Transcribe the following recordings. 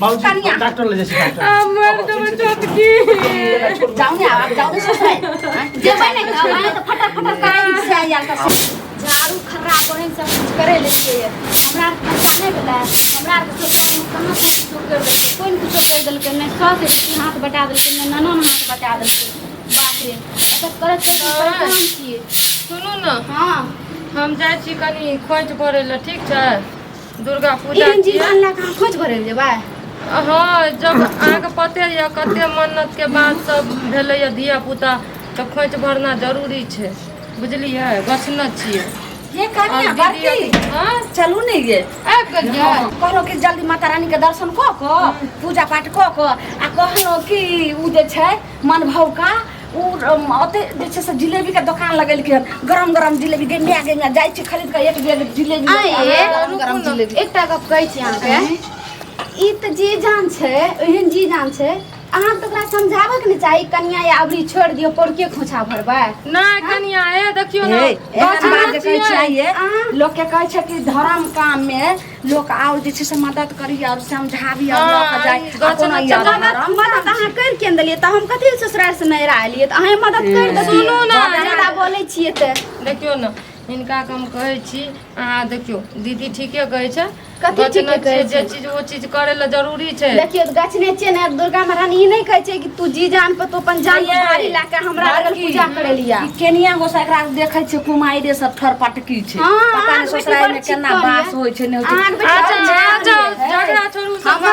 बाबूजी डॉक्टर ले जाए डॉक्टर मर तो मैं चटकी जाओ ने आप जाओ ने ससुराल जे बने आए तो फटाफट काहे से आया का झाड़ू खराब बहन सब कुछ करे लेलिए हमरा पहचाने वाला हमरा के कहां से शुरू कर दे कोई कुछ कर देल के मैं सौ से हाथ बटा देल के मैं ननन हाथ बटा देल के बाप रे ऐसा करत परेशान छिए सुनू ना हां हम जाय छी कनी खोज भरे ल ठीक छै दुर्गा पूजा एहन जीवन ला कहां खोज भरे जेबा हाँ जब आगे पते या कते मन्नत के बाद सब भेले या धिया पुता तो खोज भरना जरूरी छै बुझलिए गछना छिए ये कनिया बरती हां चलू नहीं ये गंजा कहलो कि जल्दी माता रानी के दर्शन क पूजा पाठ क आ कहलो कि उ जे छै मन भाव का ओते जे छै से जिलेबी के दुकान लगल के गरम गरम जिलेबी गेंडिया गेंडिया जाय छै खरीद के एक बेग जिलेबी गरम गरम जिलेबी एकटा गप कहै छी अहाँ के ई त जी जान छै एहन जी जान छै अहाँ तो ओकरा समझाबे के नहीं चाहिए कन्या या अबरी छोड़ दियो पर के खोछा भरबा ना कन्या ए देखियो ना बात जे कहै चाहिए लोग के कहै छै कि धर्म काम में लोग आउ जे छै से मदद करी और समझाबी और लोग जाय कोनो मदद अहाँ कर के देलिए त हम कथि ससुराल से नहीं रहलिए त अहाँ मदद कर दे सुनू ना ज्यादा बोलै छिए त देखियो ना इनका हम कहै छी अहाँ देखियो दीदी ठीके कहै छै कथि ठीके कहै जे चीज वो चीज करे ला जरूरी छै देखियो गछने छै ने दुर्गा महारानी ई नहीं कहै छै कि तू जी जान पे तो अपन जान भारी ला के हमरा लगल पूजा करे लिया केनिया गोसा एकरा देखै छै कुमाई रे सब ठर पटकी छै पता नहीं ससुराल में केना बास होय छै नै होय छै अच्छा झगड़ा छोड़ू हम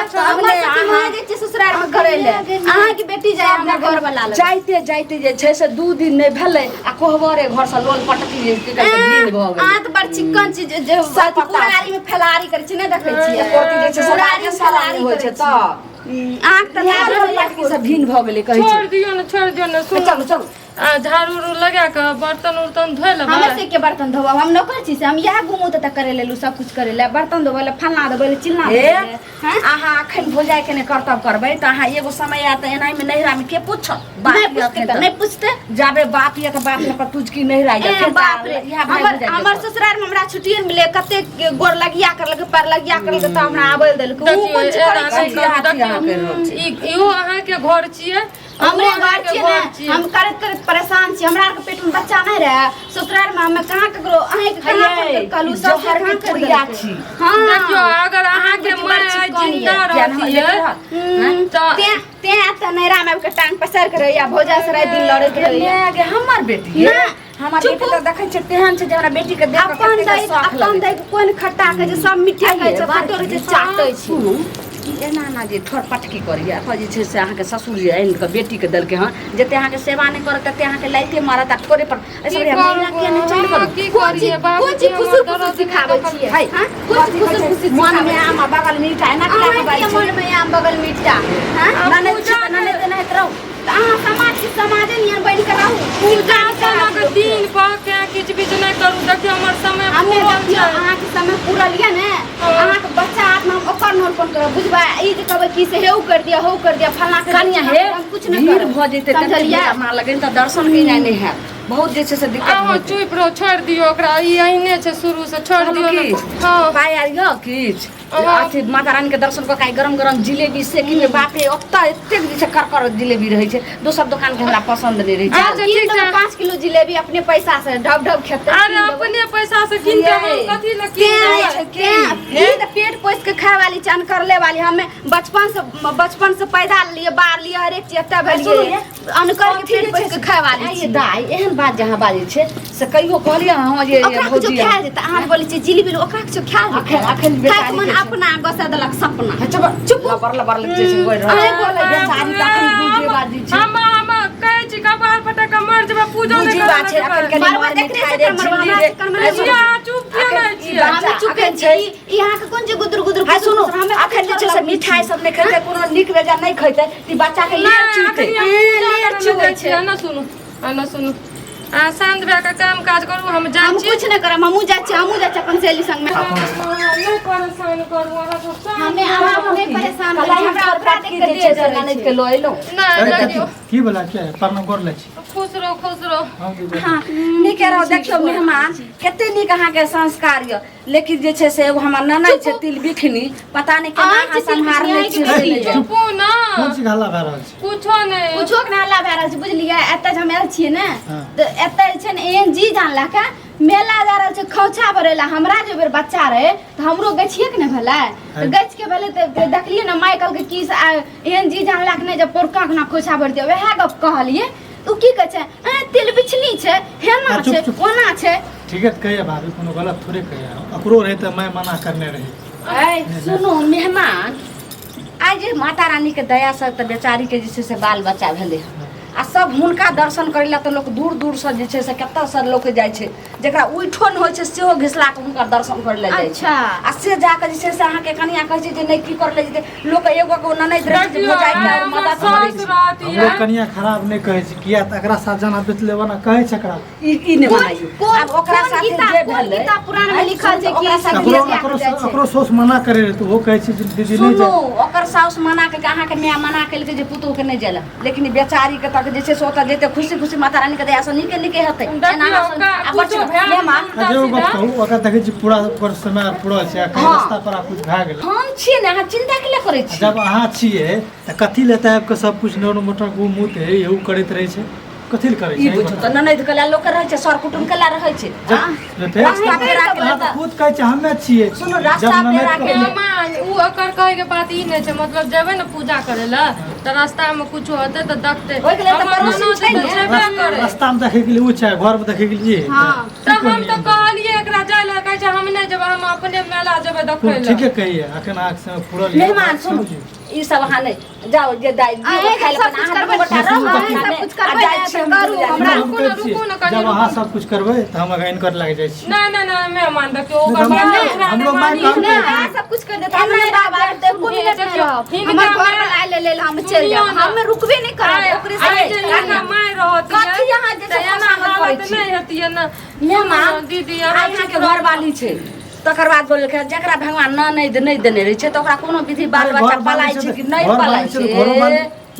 जे छै ससुराल में करे ले अहाँ की बेटी जाय अपना घर वाला ले जाइते जाइते जे छै से 2 दिन नै भेलै आ कोहबरे घर से लोल पटकी जे के दिन भ गेलै अहाँ त बड़ चिकन चीज जे फुलहारी में फलारी करे छै नै देखै छियै कोती जे छै ससुराल में फलारी होय छै त आँख त पटकी से भिन भ गेलै कहै छै छोड़ दियो ना सुन चलो चलो झाड़ू लगा के बर्तन उर्तन धोए ले हम से के बर्तन धोबा हम न कर छी से हम यह घुमू त करे लेलु सब कुछ करे ले बर्तन धोबे ले फलना देबे ले चिलना देबे हैं आहा अखन भोजाय के ने कर्तव्य करबै त आहा एगो समय आ त एनाई में नहिरा में के पूछ बाप नहीं पूछते जाबे बाप या त बाप ने पर तुझ की नहिरा जा बाप रे हमर ससुराल में हमरा छुट्टी मिले कते गोर लगिया कर लगे पर लगिया कर लगे त हमरा आबे देल को इहो अहाँ के घर छिए हमरे घर छिए हम करत करत परेशान छी हमरा के पेट में बच्चा नहीं रहे ससुराल में हम कहां ककरो अहे के खाना कलू सब हर में कुड़िया छी हां देखियो अगर अहाँ के माय जिंदा रहतिए त ते त नैरा में के टांग पसर के रहिया भौजा से रात दिन लड़त रहिया आगे हमर बेटी हमर बेटी त देखै छै तेहन छै जे हमरा बेटी के देख के अपन दाई कोन खट्टा के जे सब मिठाई खाइ छै बाटो रे चाटै छी एना ना जे ठर पटकी करिया त जे छै से अहाँ के ससुर जी आइन के बेटी के देल के हां जते अहाँ के सेवा नहीं कर तते अहाँ के लाइते मारत आ ठोरे पर ऐसे महिला के नहीं चल कर की करिए बाबू कोची खुशी दिखाबै छियै हां कोची खुशी मन में आमा बगल मिठाई ना खा के बाई मन में आम बगल मिठा हां ना नहीं देना है तरौ अहाँ समाज की समाजे नियन बन के रहू पूजा के दिन पर के किछ बीच नहीं करू देखियो हमर समय हमें देखियो अहाँ के समय पूरा लिया ने अहाँ के बच्चा आत्मा हम ओकर नोरपन करब बुझबा ई जे कहबै की से हेउ कर दिया फलना के कनिया हे कुछ नहीं भीड़ भ जेते त हमरा लगन त दर्शन के नहीं है बहुत जे छै से दिक्कत हो चुप रहो छोड़ दियो ओकरा ई अहिने छै शुरू से छोड़ दियो हां पाय आइयो किछ अथी माता रानी के दर्शन को काई गरम गरम जिलेबी सेकी में बाप रे ओत्ता एते जे छै करकर जिलेबी रहै छै दोसर दुकान के हमरा पसंद नहीं रहै छै अच्छा ठीक है 5 किलो जिलेबी अपने पैसा से ढब ढब खेते अरे अपने पैसा से किन के कथि ल किन के ई त पेट पोस के खाए वाली चान करले वाली हमें बचपन से पैदा लिए बार लिए हर एक चीज एता भेलिए अनकर के पेट पोस के खाए वाली ये दाई एहन बात जहां बाजे छै से कहियो कहलिए हां ये भौजी खा देता अहाँ बोलै छी जिलेबी ओकरा के खा अखन बेचारी मन अपना बसा देलक सपना चुप लबर लग जे छै गोइ रह बोलै बेचारी त अखन दूजे बाजी छै हम कहै छी कपार पटक मर जेबा पूजा नहीं कर बात छै अखन के मर में खाइ रे झिल्ली रे या चुप किया नहीं छी हम चुपे छै ई अहाँ के कोन जे गुदर गुदर हां सुनो अखन जे छै से मिठाई सब नहीं खैते कोनो नीक बेजा नहीं खैते ती बच्चा के लेर चुते लेर चुए छै ना सुनो शांत भए के काम काज करू हम जाय छी कुछ नहीं करब हमहू जाय छी अपन सहेली संग में नहीं परेशान करू हमें नहीं परेशान हमरा हमरा देख के दे के लो एलो नहीं देखियो की बोला क्या है परना गोर ले छी खुश रहो खुश रहो। हम दीदी हाँ नीक रहो देखियो मेहमान कते नीक अहाँके संस्कार य लेकिन जे छै से एगो हमर ननद छै तिल बिखनी पता नहि केना अहाँ सम्हारने छी चुपू ना कौन सी हल्ला भए रहल छै कुछो नहीं कुछो के हल्ला भए रहल छै बुझलियै एतऽ जे हम आयल छियै ने हाँ। तऽ एतऽ जे छै ने एहन जी जानला का मेला जा रहल छै खौछा भरेला हमरा जे बेर बच्चा रहे तऽ हमरो गछिए के ने भेलै तऽ गछ के भेलै तऽ देखलियै ने माय कहलकै की एहन जी जानला के नहि जब पोरका के ना खौछा भर दियो वएह गप कहलियै उ की कहै छै तिल बिछली छै हेना छै ओना छै ठीक है कहिए भाभी कोनो गलत थोड़े कहिए ओकरो रहे तो मैं मना करने रही ऐ सुनो मेहमान आज जे माता रानी के दया से तऽ बेचारी के जे छै से बाल बच्चा भेलै आ सब हुनका दर्शन करै ला तऽ लोक दूर दूर से जे छै से कतऽ से लोक जाइ छै जेकरा उठो न होइ छै सेहो घिसला के हुनकर दर्शन करै ला जाइ छै अच्छा। आ से जाके जे छै से अहाँके कनिया कहै छै जे नहि की कर ले जेतै लोक एगो को ननद रह जे भजाइ के और मदद करै छै हम लोग कनिया खराब नहीं कहे छी किया त एकरा साथ जना बित लेबा ना कहे छै एकरा ई ने बनाइयो अब ओकरा साथे जे भेलै गीता पुराण में लिखल छै कि ओकरा साथे ओकरो जे ओकरो जाइ छै ओकरो सोच मना करे रहे तो वो कहे छै जे दीदी नहीं सुनो जाए ओकर साउस मना के अहाँके माय मना केलकै जे पुतोह के नहि जाला लेकिन बेचारी के तक जे छै से ओतऽ जेते खुशी खुशी माता रानी के दया से नीके नीके हेतै एना आ बच्चा मेहमान अजे वो बात कहू ओकरा देखे छी पूरा पर समय पूरा छै कहीं रास्ता पर कुछ भए गेल हम छियै ने अहाँ चिंता के लिए करै छी जब अहाँ छिए त कथि लेता है आपके सब कुछ नोट मोटर घूमूत है यहू करैत रहे छै कथि ल करे ई छै बुझो त ननद के ला लोक रहै छै सर कुटुम के ला रहै छै रास्ता पेरा के अहाँ ला खुद कहै छै हमे छिए सुनो रास्ता पेरा के मामा उ ओकर कहे के बात ई नहीं छै मतलब जेबे ना पूजा करे ला त रास्ता में कुछो होते त देखते ओइ के लेल त हमर पड़ोसी ननद छै तऽ ने जेबे करे रास्ता में देखे के लिए वो छै घर में देखे के लिए हाँ। त हम तो कहलिए एकरा जाय ला कहै छै हम नहीं जेबे हम अपने मेला जेबे देखे ला ठीके कहिए अखन आँख से पूरा मेहमान सुनो ई सब अहाँ नहीं जाओ जे दाई जी खाइ ला अपन अहाँ दू गोटा रहू कुछ करबै जाइ छी करू हमरा रुकू ना कनी जब अहाँ सब कुछ करबै त हम अगर इनकर लाग जाइ छी नहीं नहीं नहीं मेहमान देखियो ओकर हम बात लोग माय काम नहीं करते आ सब कुछ कर देता हम नहीं बाबा तो एको मिनट नहीं रहो हमर घर वाला ले हम चल जाओ हम रुकबे नहीं करब ओकरे से माय रहती है कथी यहाँ जे सब सामान करै छी नहीं होती है ना मेहमान दीदी यहाँ के घर वाली छै तकर बाद बोल के जकरा भगवान नहीं देने रहे छै त ओकरा कोनो विधि बाल बच्चा पलाइ छै कि नहीं पलाइ छै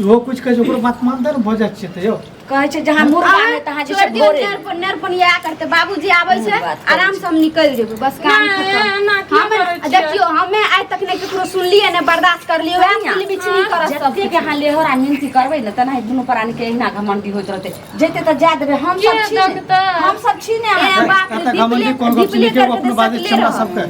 वो कुछ कहे ओकरो बात मानते न भ जाय छै त यो कहै छै जहाँ मुर्गा है तहाँ जे छै भोरे नरपनिया करते बाबूजी आबै छै आराम से हम निकल जेबै बस काम खत्म हम देखियो हमें आज तक नहीं केकरो सुनलिए ने बर्दाश्त कर लियो हम तिल बिछली करब सब जते के अहाँ लेहर आ मिनती करबै न तना दुनू प्राणी के एहिना घमंडी होइत रहते जेते त जा देबै हम सब छी ने हम सब छी ने ए बाप रे घमंडी कोन गप सुनि के अपन बात छै हमरा सबके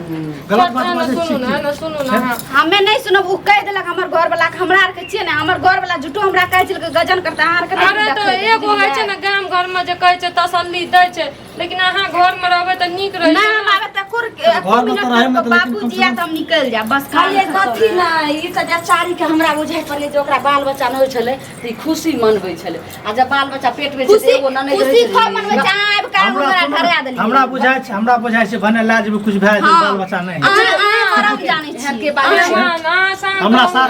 गलत बात बाजै सुनू छी ना सुनू ना हमें नहीं सुनब उ कह देलक हमर घर वाला हमरा आर के छिए ने हमर घर वाला झूठो हमरा कहै छै गजन करता अहाँ आर के अरे तो एगो है छै ना गाम घर में जे कहै छै तसल्ली दै छै लेकिन अहाँ घर में रहबै त नीक रहै ना छै हम आबे त कुर घर में तो रहे मतलब बाबूजी आ त हम निकल जा बस खाली कथी ना ई त जचारी के हमरा बुझाइ पड़ले जे ओकरा बाल बच्चा न होइ छलै त ई खुशी मनबै छलै आ जब बाल बच्चा पेट में छै त एगो ननद खुशी खो मनबै छै आब का हमरा धरा देली हमरा बुझाय छै भने लाज में कुछ भए जाय बाल बच्चा नहीं मरम जानै छी के बाल हमरा साल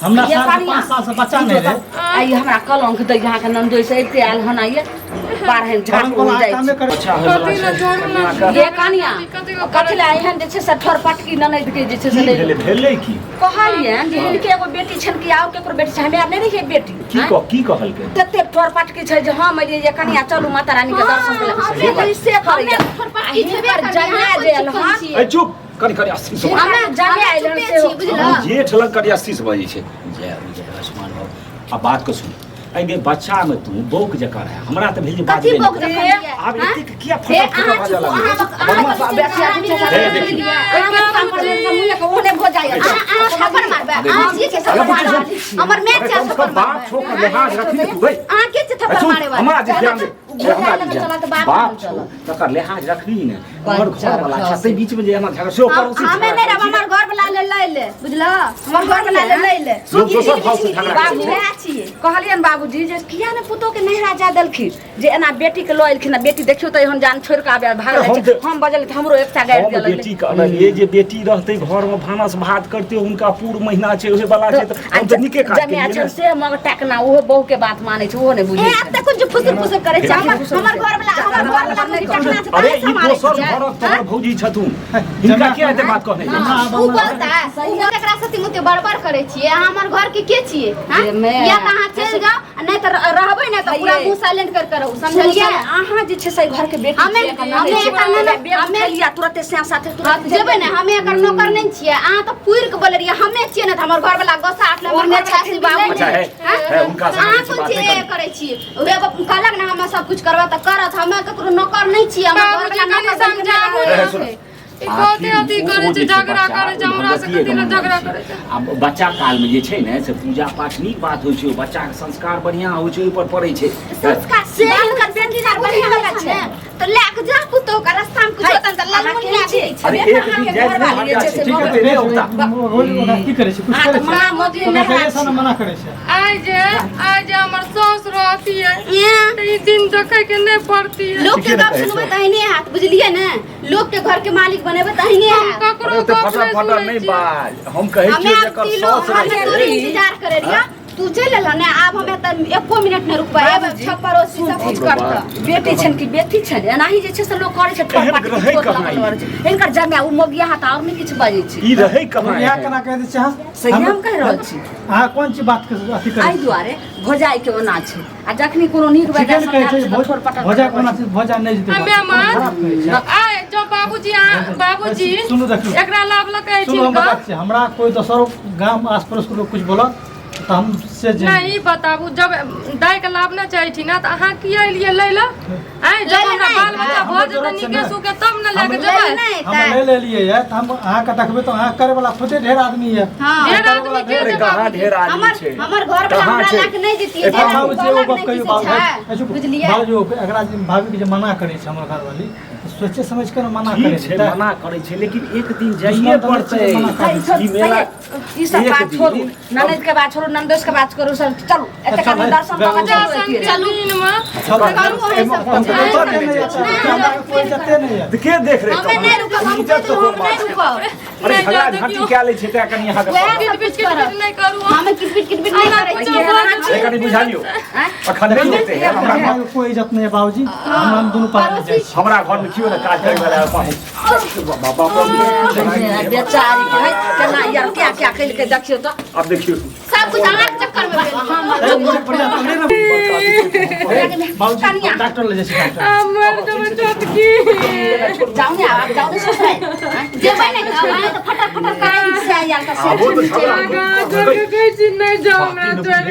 हमरा साल 5 साल से बच्चा नहीं रहे आई हमरा कलंक दै यहाँ के नंदोई से एते आयल हन आइए बारहन झाट हो जाइ ये कनिया कथि ला एहन जे छै से ठर पटकी ननद के जे छै से भेलै की कहलिए जे हिनके एगो बेटी छन कि आउ केकरो बेटी छै हमरा नहि रही बेटी की कहलकै तते ठर पटकी छै जे हम ये कनिया चलू माता रानी के दर्शन करे हमें से करैया ठर पटकी छबे जमा देल हन ए चुप करी 80 से हमरा जमा आइल से बुझला जेठ लग करी 80 से बजे छै जय आसमान बाबू अब बात को सुन एगे बच्चा में तू बौक जका रहे हमरा त भेल जे बात कथी बौक जका नहीं अब एते के किया फटक फटक बाजा लगे थप्पड़ मारबे आ जी के थप्पड़ मारबे हमर मैच छै थप्पड़ बात छोड़ के लिहाज रखनी तू भाई आ के थप्पड़ मारे वाला हमरा जे ध्यान दे बात छोड़ तकर लिहाज रखनी ने और घर वाला छते बीच में जे एना झगड़ा से पड़ोसी हमें नहीं रब हमर घर वाला ले बुझला हमर घर वाला ले लोग दोसर भाव से झगड़ा बाबू है छिए कहलियन बाबूजी जे किया ने पुतो के नहिरा जा देलखिन जे एना बेटी के लो एलखिन बेटी देखियो त एहन जान छोड़ के आबे भाग हम बजल त हमरो एकटा गाड़ी दिया लगले बेटी कहल ये जे बेटी रहते घर में भानस भात करते उनका पूर्ण महीना छै ओहे वाला छै त हम त निके काट जमे अच्छा से मग टकना ओहो बहू के बात माने छै ओहो ने बुझे ए अब तक कुछ फुसुर फुसुर करे छै हमर घर वाला नहीं टकना छै अरे ई दोसर घरक तोहर भौजी छथुन हिनका के एते बात कहने उ बोलता है उ एकरा सती मुते बड़बड़ करे छिए हमर घर के छिए हां या कहां चल जाओ नहीं तो रहबै ना तो पूरा मुंह साइलेंट कर रहू समझलिए अहाँ जे छै से घर के बेटी हमें लिया तुरंत से साथे तुरंत जेबै ना हमें एकर नौकर नहीं छियै अहाँ तो पुर के बोल रहिए हमें छियै ना हमर घर वाला गोसा आठ नंबर में 86 बाबू अच्छा है उनका अहाँ कोन जे करै छी एगो कहलक ना हम सब कुछ करबा त करत हमें ककरो नौकर नहीं छियै हमर घर वाला नौकर समझाबू कते अथी करे छै झगड़ा करे छै हमरा से कथि ल झगड़ा करे छै अब बच्चा काल में जे छै ने से पूजा पाठ नीक बात होइ छै बच्चा के संस्कार बढ़िया होइ छै ओइ पर पड़ै छै संस्कार से कर बेटी ना बढ़िया छै तो लेक जा पुतो का रास्ता में कुछ होतन त लालमुन ले छै अरे एक दिन जाय ठीक है रे होता की करे छै कुछ करे छै मोदी ओकरा कैसे न मना करे छै आज हमर सास रहती है ई दिन देखे के नहीं पड़ती है लोग के बात सुनबे तहिने हाथ बुझलिए ना लोग के घर के मालिक बनेबे तहिने हाथ ककरो तो फटा नहीं बाज हम कहै छियै जकर सास रहे इंतजार करे रिया तू चल ल ना आब हमें त एको मिनट न रुकबा एब छप पड़ोसी सब कुछ करत बेटी छन की बेटी छन एनाही जे छै से लोग करे छै इनकर जमे उ मोगिया हाथ और नहीं किछ बाजै छै ई रहै कमाई या केना कह दै छै सही हम कह रहल छी अहाँ कोन चीज बात के अथी करे आई दुआरे भोजाई के ओना छै आ जखनी कोनो नीक चिकन वजह कहै छै से पटक भोजा कोना चीज भोजा नहीं जीते हमे मां आय जो बाबूजी सुनु देखियो एकरा लाभ लकै छी सुनु हम बात छै हमरा कोई दोसर गांव आस-पड़ोस के लोग कुछ बोलत तो हम से नहीं बताबू जब दाई के लाभ न चाही थी ना तो अहाँ किया लिए ले लो आय जब हमरा बाल बच्चा भ जेतै नीके सुके तब न लेके जेबै हम ले लिए है हम अहाँ के देखबै तो अहाँ करे वाला खुदे ढेर आदमी है ढेर आदमी के अरे कहां ढेर आदमी छै हमर घर वाला हमरा लाके नहीं देतिए जे बाबू जी वो बात कहियो बाबू बुझलिए बाबू अगला दिन भाभी के जे मना करे छै हमर घर वाली सोचे समझ के मना करे छै मना करे छै लेकिन एक दिन जाइए पड़तै ई मेला ई सब बात छोड़ू ननद के बात छोड़ू नंदोस के बात करू सब चलू एते का दर्शन करके चलू में कोई जते नहीं है के देख रहे हमें नहीं रुकब हम नहीं रुकब अरे झगड़ा झांटी क्या ले छै त कनी अहाँ के किट नहीं करू हमें किटपिट नहीं करे छी कनी बुझा लियो अखन नहीं होते है हमरा कोई इज्जत नहीं है बाबूजी हम दोनों पार जाय छी हमरा घर में क्यों ना काज करे वाला बाबा बेचारी के केना यार क्या क्या कइल के देखियो तो अब देखियो सब कुछ अहाँ के चक्कर में बाबूजी डॉक्टर ले जाय छी हमर तो चटकी जाऊ ने आप जाऊ ने ससुराल जेबै नहीं तो तो फटा फटा काई से यार का से नहीं जाओ मैं चल